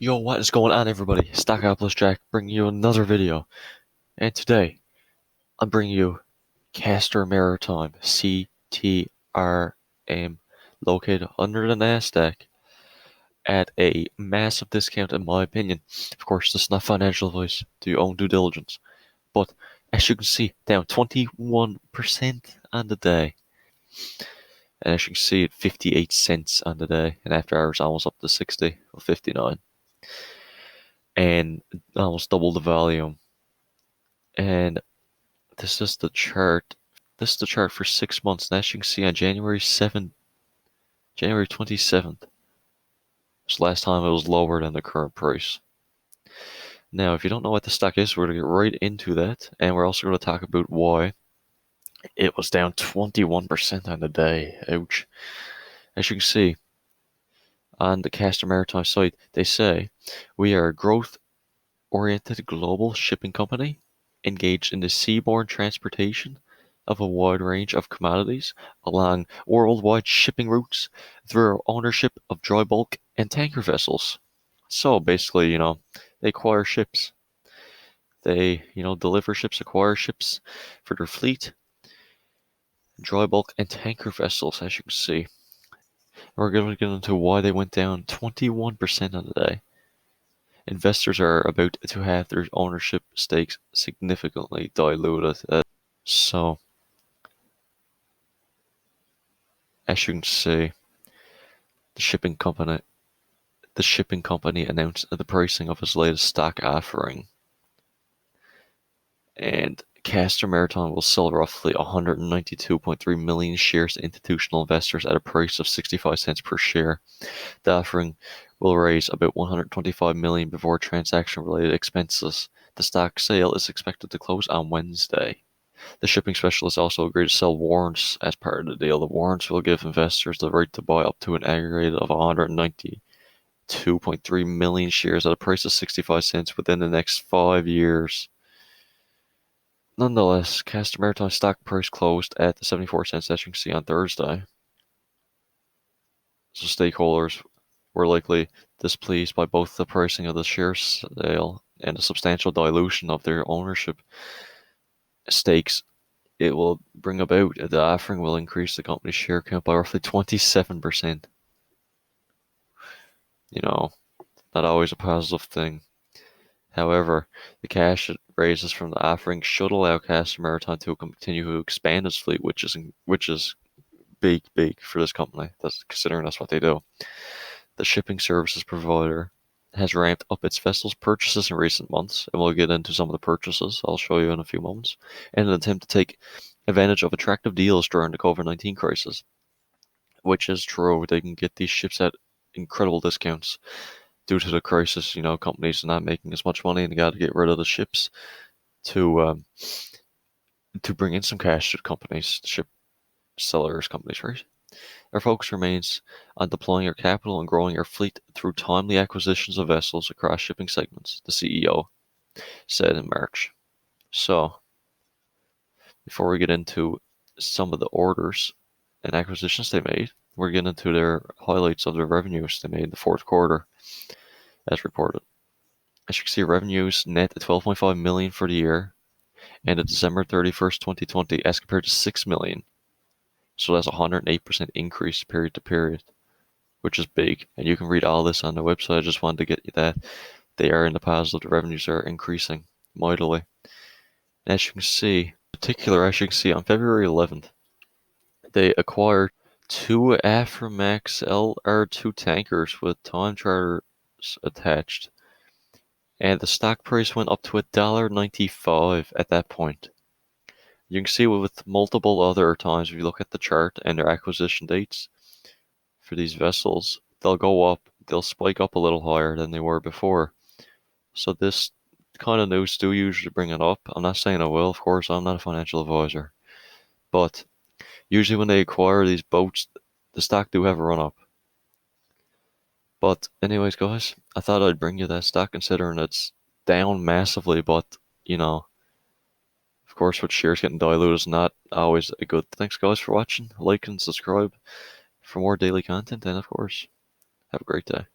Yo, what is going on, everybody? Stockopolis Jack bringing you another video. And today, I'm bringing you Castor Maritime, CTRM, located under the NASDAQ at a massive discount, in my opinion. Of course, this is not financial advice. Do your own due diligence. But as you can see, down 21% on the day. And as you can see, at 58 cents on the day. And after hours, almost up to 60 or 59. And almost double the volume. And this is the chart. This is the chart for 6 months. And as you can see on January 27th, was the last time it was lower than the current price. Now, if you don't know what the stock is, we're going to get right into that. And we're also going to talk about why it was down 21% on the day. Ouch. As you can see on the Castor Maritime site, they say, we are a growth-oriented global shipping company engaged in the seaborne transportation of a wide range of commodities along worldwide shipping routes through our ownership of dry bulk and tanker vessels. So basically, they acquire ships. They, deliver ships, acquire ships for their fleet, dry bulk and tanker vessels, as you can see. We're going to get into why they went down 21% on the day. Investors are about to have their ownership stakes significantly diluted. So, as you can see, the shipping company announced the pricing of its latest stock offering, and Castor Maritime will sell roughly 192.3 million shares to institutional investors at a price of 65 cents per share. The offering will raise about 125 million before transaction-related expenses. The stock sale is expected to close on Wednesday. The shipping specialist also agreed to sell warrants as part of the deal. The warrants will give investors the right to buy up to an aggregate of 192.3 million shares at a price of 65 cents within the next 5 years. Nonetheless, Castor Maritime stock price closed at 74 cents, as you can see, on Thursday. So stakeholders were likely displeased by both the pricing of the share sale and the substantial dilution of their ownership stakes it will bring about. The offering will increase the company's share count by roughly 27%. Not always a positive thing. However, the cash it raises from the offering should allow Castor Maritime to continue to expand its fleet, which is big for this company. Considering that's what they do. The shipping services provider has ramped up its vessels purchases in recent months, and we'll get into some of the purchases I'll show you in a few moments, in an attempt to take advantage of attractive deals during the COVID-19 crisis. Which is true. They can get these ships at incredible discounts due to the crisis. Companies are not making as much money, and they got to get rid of the ships to bring in some cash to the companies, ship sellers companies, right? Our focus remains on deploying our capital and growing our fleet through timely acquisitions of vessels across shipping segments, the CEO said in March. So, before we get into some of the orders and acquisitions they made, we're getting into their highlights of their revenues they made in the fourth quarter, as reported. As you can see, revenues net at 12.5 million for the year, and at December 31st, 2020, as compared to 6 million. So that's a 108% increase period to period, which is big. And you can read all this on the website. I just wanted to get you that. They are in the positive. The revenues are increasing mightily. And as you can see, on February 11th, they acquired 2 Aframax LR2 tankers with time charters attached. And the stock price went up to $1.95 at that point. You can see with multiple other times, if you look at the chart and their acquisition dates for these vessels, they'll go up, they'll spike up a little higher than they were before. So this kind of news do usually bring it up. I'm not saying I will, of course, I'm not a financial advisor. But usually when they acquire these boats, the stock do have a run up. But anyways, guys, I thought I'd bring you that stock considering it's down massively, but, of course, with shares getting diluted is not always a good. Thanks, guys, for watching. Like and subscribe for more daily content, and of course, have a great day.